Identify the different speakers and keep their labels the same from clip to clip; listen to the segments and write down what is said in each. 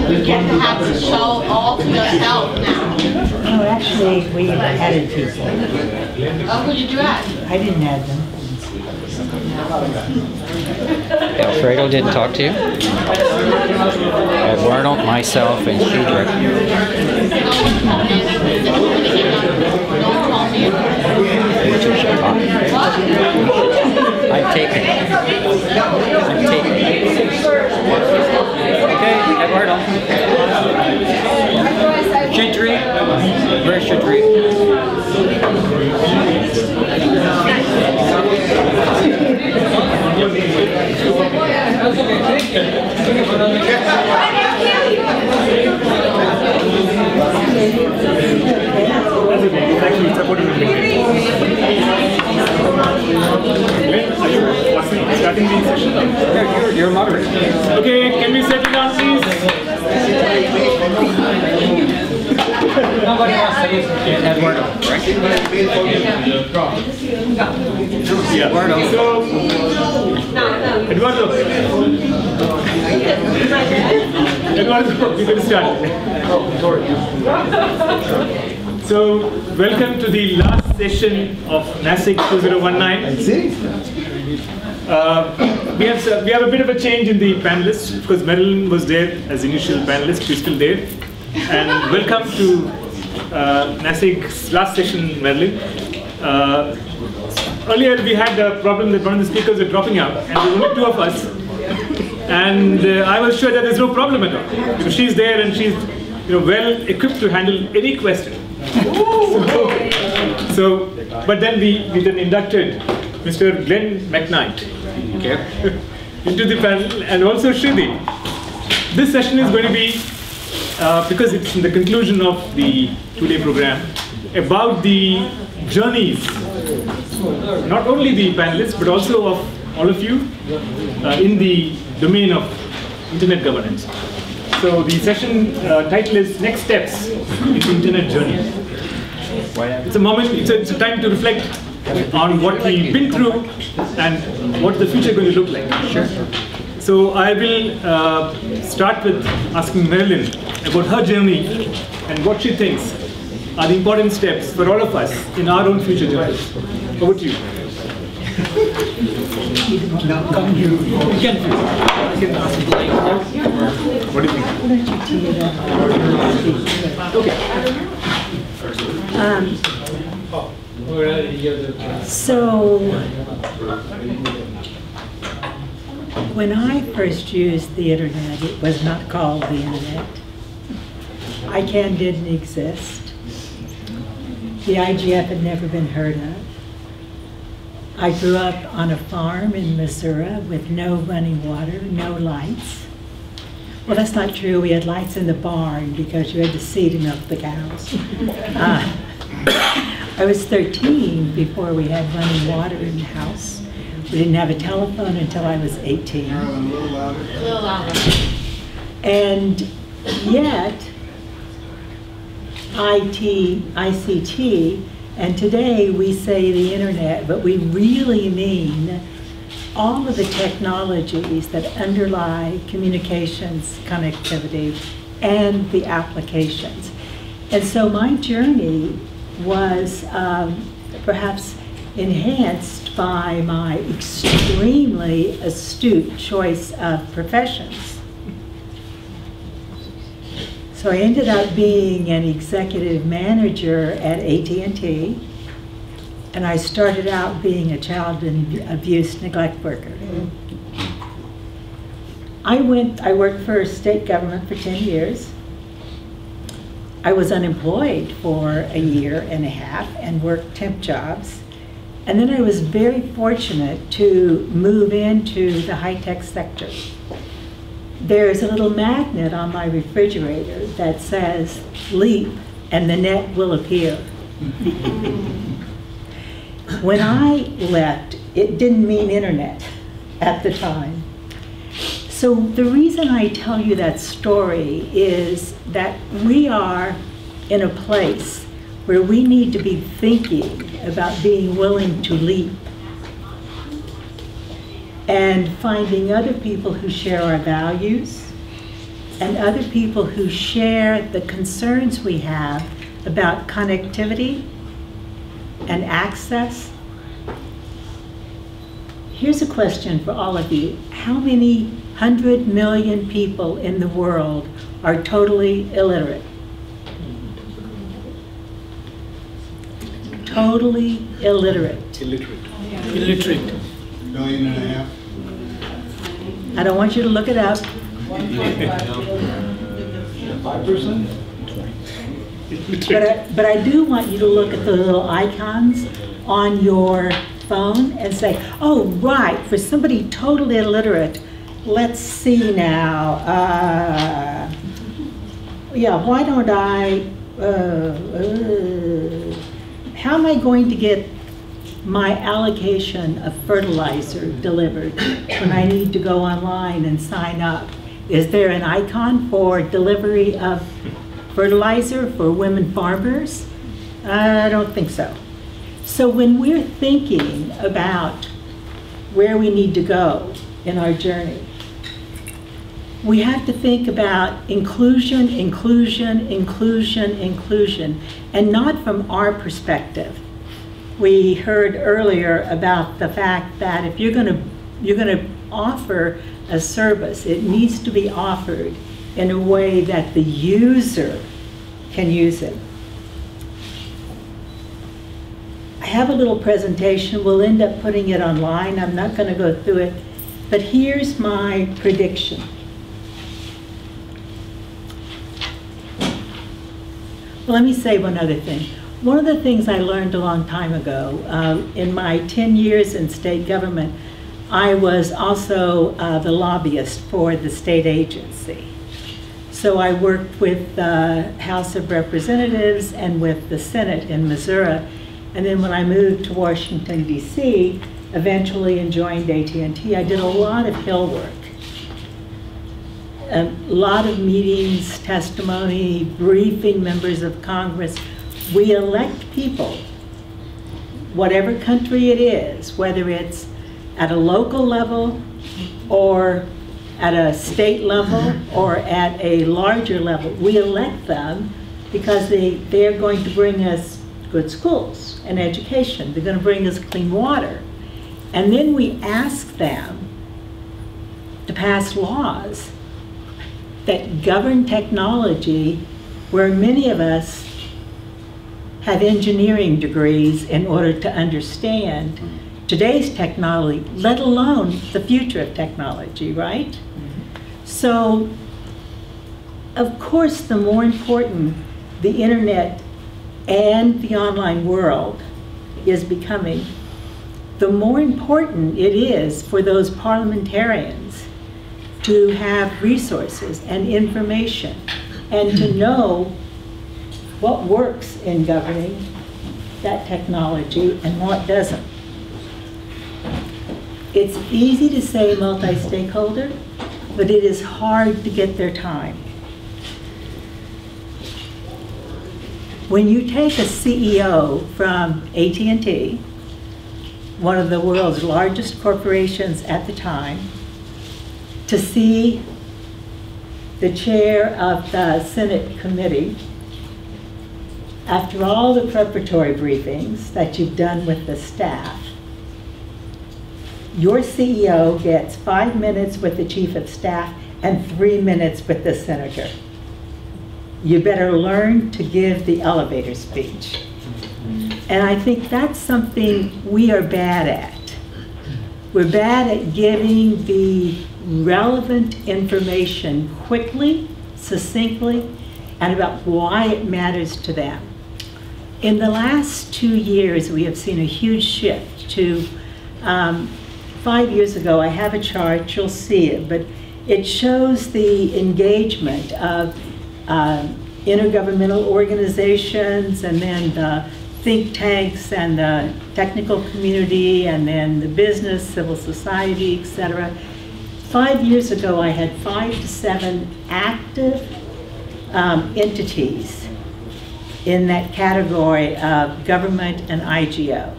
Speaker 1: You get to have the show all to yourself now.
Speaker 2: No, actually, we added people.
Speaker 1: Oh, who did you add?
Speaker 2: I didn't add them.
Speaker 3: Alfredo didn't talk to you? Eduardo, myself, and Cedric. I'm taping. I'm taping. Okay, Eduardo. Shadri? Where's Shadri?
Speaker 4: Starting the session?
Speaker 3: You're moderating.
Speaker 4: Okay, can we settle down, please?
Speaker 3: Nobody wants to use Eduardo, right?
Speaker 4: Yeah.
Speaker 3: Eduardo.
Speaker 4: So, Eduardo. Eduardo, we can start. So, welcome to the last session of NASIG 2019. We have a bit of a change in the panelists because Marilyn was there as initial panelist. She's still there. And welcome to NASIG's last session, Marilyn. Earlier we had a problem that one of the speakers were dropping out, and there were only two of us. And I was sure that there's no problem at all because she's there and she's well equipped to handle any question. But then we then inducted Mr. Glenn McKnight into the panel, and also Shruti. This session is going to be, because it's in the conclusion of the two-day program, about the journeys, not only the panelists, but also of all of you in the domain of internet governance. So the session title is Next Steps in the Internet Journey. It's a moment, it's a time to reflect on what we've been through and what the future is going to look like. Sure. So I will start with asking Marilyn about her journey and what she thinks are the important steps for all of us in our own future journeys. Over to you.
Speaker 2: No, come here.
Speaker 4: You can ask Blake. What do you think?
Speaker 2: So, when I first used the internet, it was not called the internet. ICANN didn't exist. The IGF had never been heard of. I grew up on a farm in Missouri with no running water, no lights. Well, that's not true. We had lights in the barn because you had to see to milk the cows. I was 13 before we had running water in the house. We didn't have a telephone until I was 18. And yet, ICT, and today we say the internet, but we really mean all of the technologies that underlie communications, connectivity, and the applications. And so my journey was perhaps enhanced by my extremely astute choice of professions. So I ended up being an executive manager at AT&T, and I started out being a child abuse neglect worker. I worked for state government for 10 years. I was unemployed for a year and a half and worked temp jobs. And then I was very fortunate to move into the high-tech sector. There's a little magnet on my refrigerator that says, "Leap and the net will appear." When I left, it didn't mean internet at the time. So the reason I tell you that story is that we are in a place where we need to be thinking about being willing to leap and finding other people who share our values, and other people who share the concerns we have about connectivity and access. Here's a question for all of you. How many 100 million people in the world are totally illiterate? Totally illiterate.
Speaker 4: Illiterate.
Speaker 5: Million and a half.
Speaker 2: I don't want you to look it up.
Speaker 5: 5%?
Speaker 2: But I do want you to look at the little icons on your phone and say, oh, right, for somebody totally illiterate, let's see now. Yeah, why don't how am I going to get my allocation of fertilizer delivered when I need to go online and sign up? Is there an icon for delivery of fertilizer for women farmers? I don't think so. So when we're thinking about where we need to go in our journey, we have to think about inclusion, inclusion, inclusion, inclusion, and not from our perspective. We heard earlier about the fact that if you're going to offer a service, it needs to be offered in a way that the user can use it. I have a little presentation. We'll end up putting it online. I'm not going to go through it, but here's my prediction. Well, let me say one other thing. One of the things I learned a long time ago, in my 10 years in state government, I was also the lobbyist for the state agency. So I worked with the House of Representatives and with the Senate in Missouri. And then when I moved to Washington, D.C., eventually and joined AT&T, I did a lot of Hill work. A lot of meetings, testimony, briefing members of Congress. We elect people, whatever country it is, whether it's at a local level or at a state level or at a larger level. We elect them because they're going to bring us good schools and education. They're going to bring us clean water. And then we ask them to pass laws that govern technology where many of us have engineering degrees in order to understand today's technology, let alone the future of technology, right? Mm-hmm. So, of course, the more important the internet and the online world is becoming, the more important it is for those parliamentarians to have resources and information and to know what works in governing that technology and what doesn't. It's easy to say multi-stakeholder, but it is hard to get their time. When you take a CEO from AT&T, one of the world's largest corporations at the time, to see the chair of the Senate committee, after all the preparatory briefings that you've done with the staff, your CEO gets 5 minutes with the chief of staff and 3 minutes with the senator. You better learn to give the elevator speech. And I think that's something we are bad at. We're bad at giving the relevant information quickly, succinctly, and about why it matters to them. In the last 2 years, we have seen a huge shift to 5 years ago. I have a chart, you'll see it, but it shows the engagement of intergovernmental organizations and then the think tanks and the technical community and then the business, civil society, etc. 5 years ago, I had 5 to 7 active entities in that category of government and IGO.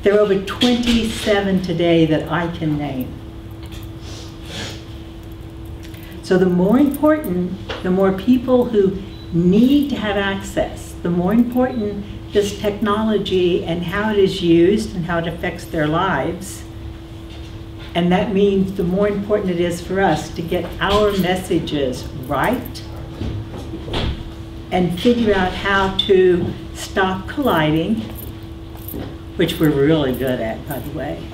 Speaker 2: There are over 27 today that I can name. So the more important, the more people who need to have access, the more important this technology and how it is used and how it affects their lives. And that means the more important it is for us to get our messages right and figure out how to stop colliding, which we're really good at, by the way,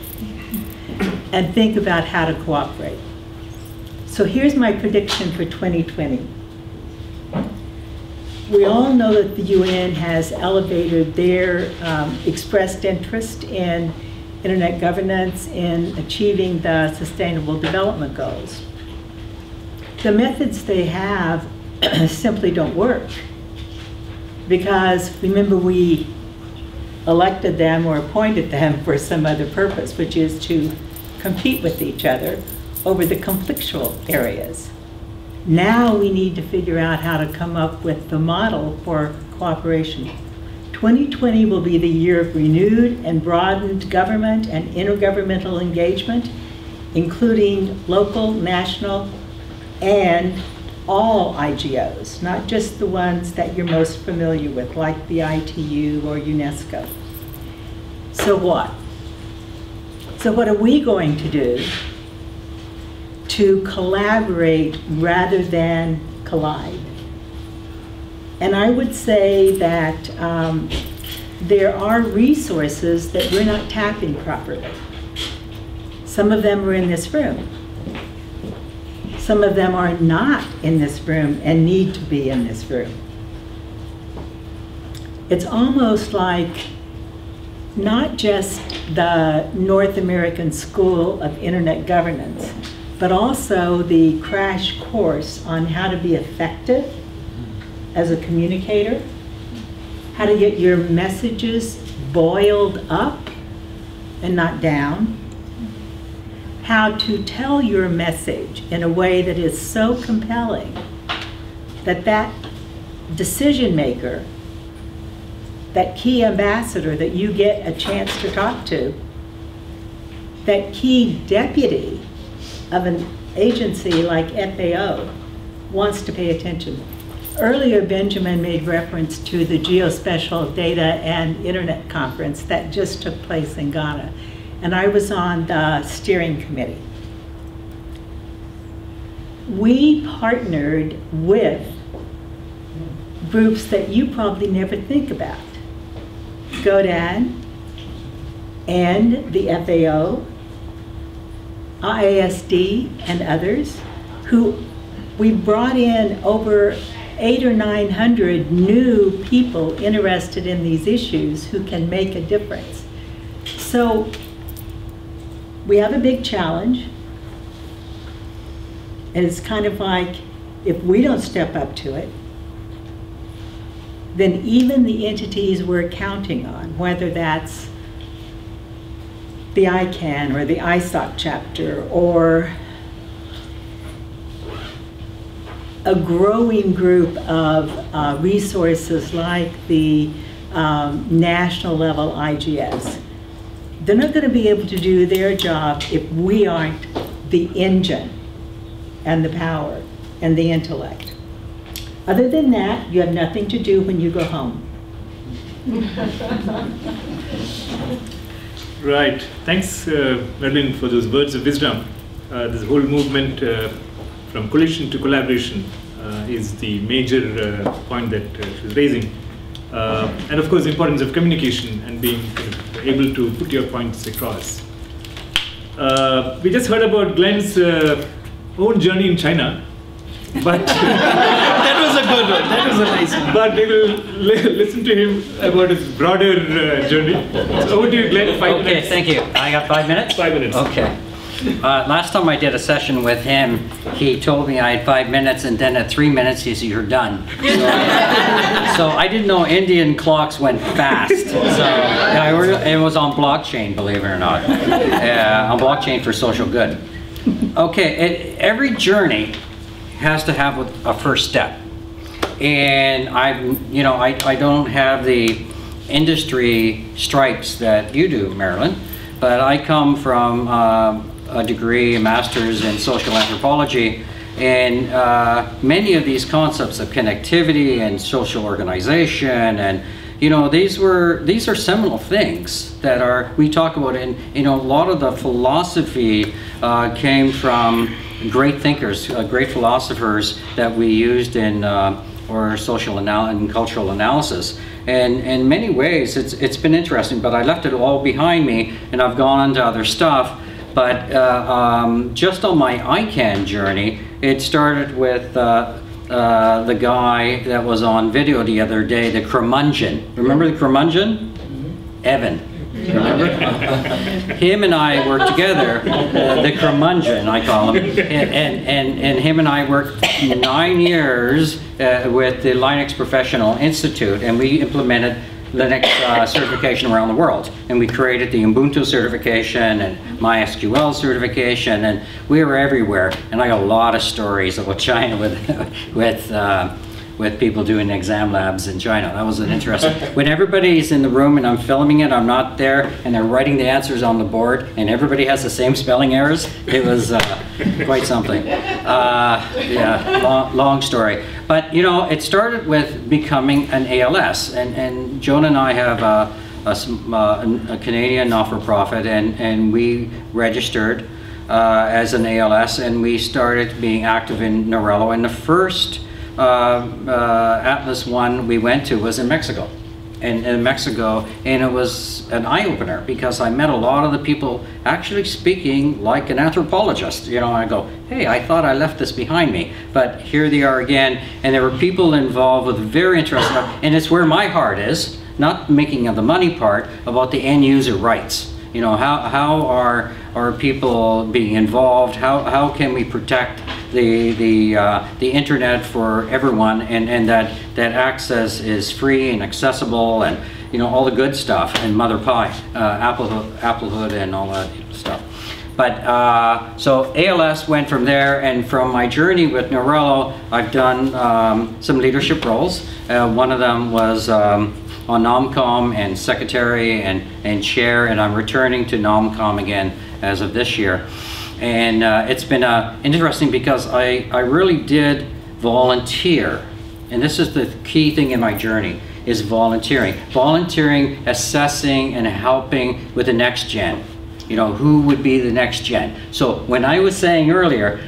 Speaker 2: and think about how to cooperate. So here's my prediction for 2020. We all know that the UN has elevated their expressed interest in internet governance in achieving the Sustainable Development Goals. The methods they have simply don't work because, remember, we elected them or appointed them for some other purpose, which is to compete with each other over the conflictual areas. Now we need to figure out how to come up with the model for cooperation. 2020 will be the year of renewed and broadened government and intergovernmental engagement, including local, national, and all IGOs, not just the ones that you're most familiar with, like the ITU or UNESCO. So what? So what are we going to do to collaborate rather than collide? And I would say that there are resources that we're not tapping properly. Some of them are in this room. Some of them are not in this room and need to be in this room. It's almost like not just the North American School of Internet Governance, but also the crash course on how to be effective as a communicator, how to get your messages boiled up and not down, how to tell your message in a way that is so compelling that that decision maker, that key ambassador that you get a chance to talk to, that key deputy of an agency like FAO wants to pay attention. Earlier, Benjamin made reference to the Geospatial Data and Internet Conference that just took place in Ghana. And I was on the steering committee. We partnered with groups that you probably never think about. GODAN and the FAO, IASD and others, who we brought in over 800 or 900 new people interested in these issues who can make a difference. So we have a big challenge, and it's kind of like if we don't step up to it, then even the entities we're counting on, whether that's the ICANN or the ISOC chapter or a growing group of resources like the national level IGS, they're not going to be able to do their job if we aren't the engine and the power and the intellect. Other than that, you have nothing to do when you go home.
Speaker 4: Right. Thanks, Marilyn, for those words of wisdom. This whole movement from coalition to collaboration is the major point that she's raising. And of course, the importance of communication and being able to put your points across. We just heard about Glenn's own journey in China, but
Speaker 6: That was a good one. That was a nice one.
Speaker 4: but we will listen to him about his broader journey. So over to you, Glenn. 5
Speaker 3: Okay,
Speaker 4: minutes.
Speaker 3: thank you. I got 5 minutes?
Speaker 4: 5 minutes.
Speaker 3: Okay. Last time I did a session with him, he told me I had 5 minutes, and then at 3 minutes he said, "You're done." So I didn't know Indian clocks went fast. So yeah, it was on blockchain, believe it or not. On blockchain for social good. Okay, every journey has to have a first step. And I don't have the industry stripes that you do, Marilyn, but I come from a degree, a master's in social anthropology, And many of these concepts of connectivity and social organization, and you know, these are seminal things that we talk about. And you know, a lot of the philosophy came from great thinkers, great philosophers that we used in or social and cultural analysis. And in many ways, it's been interesting. But I left it all behind me, and I've gone on to other stuff. But just on my ICANN journey, it started with the guy that was on video the other day, the curmudgeon. Remember the curmudgeon? Evan. Remember? Him and I worked together, the curmudgeon, I call him, and him and I worked 9 years with the Linux Professional Institute, and we implemented Linux certification around the world. And we created the Ubuntu certification and MySQL certification, and we were everywhere. And I got a lot of stories about China with people doing exam labs in China. That was an interesting. When everybody's in the room and I'm filming it, I'm not there, and they're writing the answers on the board, and everybody has the same spelling errors. It was quite something. Yeah, long story. But you know, it started with becoming an ALS, and Joan and I have a Canadian not-for-profit, and we registered as an ALS, and we started being active in Narello. And the first Atlas one we went to was in Mexico, and in Mexico, and it was an eye-opener because I met a lot of the people actually speaking like an anthropologist. You know, I go, hey, I thought I left this behind me, but here they are again. And there were people involved with very interesting, and it's where my heart is, not making of the money part, about the end user rights. You know, how are people being involved? How can we protect the internet for everyone, and that access is free and accessible, and you know, all the good stuff, and Mother Pie, Applehood, and all that stuff. But so ALS went from there, and from my journey with Narello, I've done some leadership roles. One of them was on NOMCOM and secretary and chair, and I'm returning to NOMCOM again as of this year. And it's been interesting because I really did volunteer, and this is the key thing in my journey, is volunteering. Volunteering, assessing, and helping with the next gen. You know, who would be the next gen? So when I was saying earlier,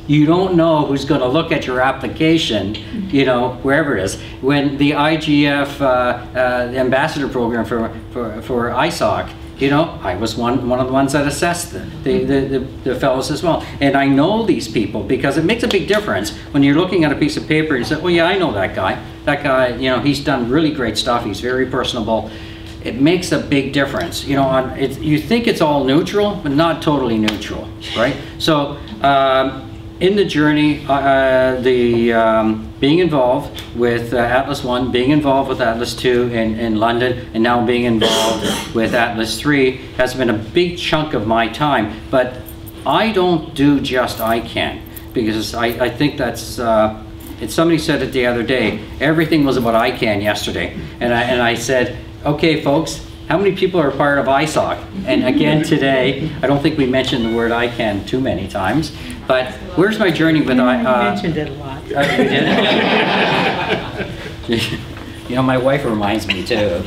Speaker 3: you don't know who's going to look at your application, you know, wherever it is. When the IGF the ambassador program for ISOC, you know, I was one of the ones that assessed the fellows as well. And I know these people because it makes a big difference when you're looking at a piece of paper and you say, oh yeah, I know that guy. That guy, you know, he's done really great stuff. He's very personable. It makes a big difference. You know, you think it's all neutral, but not totally neutral, right? So, in the journey, being involved with Atlas 1, being involved with Atlas 2 in London, and now being involved with Atlas 3 has been a big chunk of my time. But I don't do just ICANN, because I think that's, somebody said it the other day, everything was about ICANN yesterday. And I said, okay folks, how many people are part of ISOC? And again today, I don't think we mentioned the word ICANN too many times, but where's my journey with
Speaker 2: You mentioned it a lot.
Speaker 3: We did? You know, my wife reminds me too.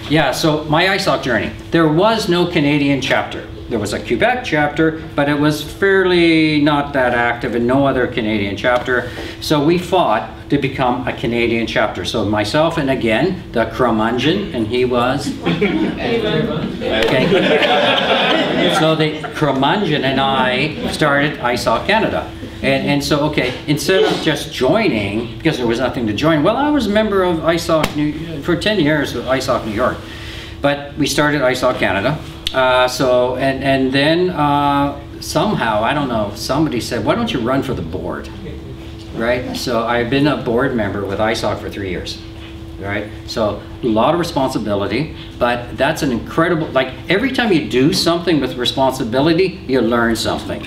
Speaker 3: Yeah, so my ISOC journey. There was no Canadian chapter. There was a Quebec chapter, but it was fairly not that active, and no other Canadian chapter. So we fought to become a Canadian chapter. So myself, and again, the curmudgeon, and he was? Okay. So the curmudgeon and I started ISOC Canada. And so, okay, instead of just joining, because there was nothing to join, well, I was a member of ISOC for 10 years with ISOC New York. But we started ISOC Canada. And then somehow, I don't know, somebody said, why don't you run for the board? Right? So I've been a board member with ISOC for 3 years. Right? So a lot of responsibility, but that's an incredible, like every time you do something with responsibility, you learn something.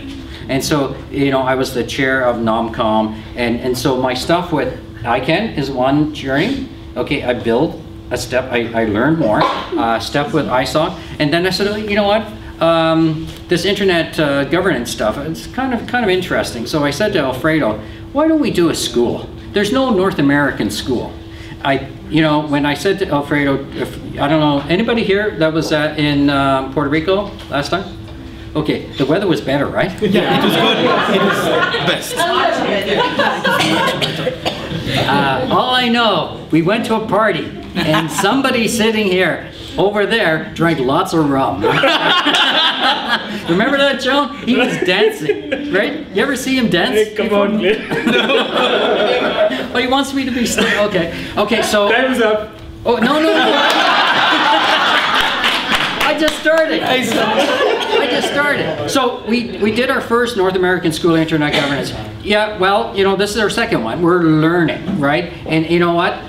Speaker 3: And so, you know, I was the chair of NOMCOM, and so my stuff with ICANN is one journey. Okay, I build a step, I learned more, step with ISOC, and then I said, oh, you know what, this internet governance stuff, it's kind of interesting. So I said to Alfredo, why don't we do a school? There's no North American school. When I said to Alfredo, I don't know, anybody here that was in Puerto Rico last time? Okay, the weather was better, right?
Speaker 6: Yeah, it was good. It was best.
Speaker 3: All I know, we went to a party and somebody sitting here over there drank lots of rum. Remember that, Joan? He was dancing, right? You ever see him dance?
Speaker 4: Hey, come on, Glenn.
Speaker 3: Oh, he wants me to be still. Okay, so.
Speaker 4: Time's up.
Speaker 3: Oh, no. I just started. So we did our first North American School of Internet Governance. Yeah, well, this is our second one. We're learning, right? And you know what?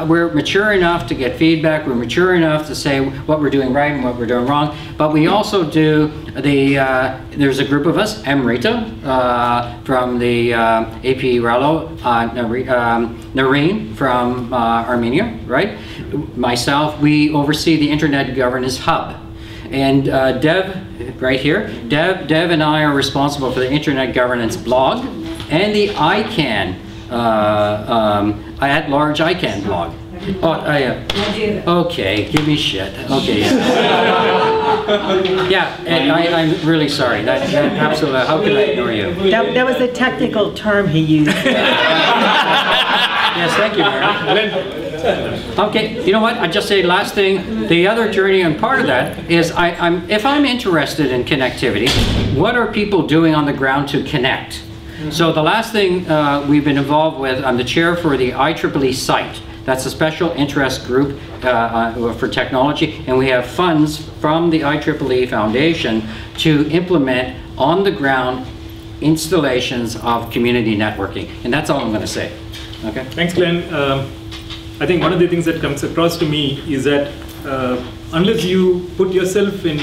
Speaker 3: We're mature enough to get feedback. We're mature enough to say what we're doing right and what we're doing wrong. But we also do there's a group of us, Amrita, from the AP Rallo, Nareen from Armenia, right? Myself, we oversee the Internet Governance Hub. And Dev, right here, Dev and I are responsible for the Internet Governance blog and the ICANN, at-large ICANN blog. Okay, give me shit. Okay, yeah, and I'm really sorry. That absolutely. How could I ignore you?
Speaker 2: That was a technical term he used.
Speaker 3: Yes, thank you, Mary. Okay, you know what? I just say last thing. The other journey and part of that is if I'm interested in connectivity, what are people doing on the ground to connect? So the last thing we've been involved with, I'm the chair for the IEEE site. That's a special interest group for technology, and we have funds from the IEEE Foundation to implement on the ground installations of community networking. And that's all I'm going to say. Okay.
Speaker 4: Thanks, Glenn. I think one of the things that comes across to me is that unless you put yourself in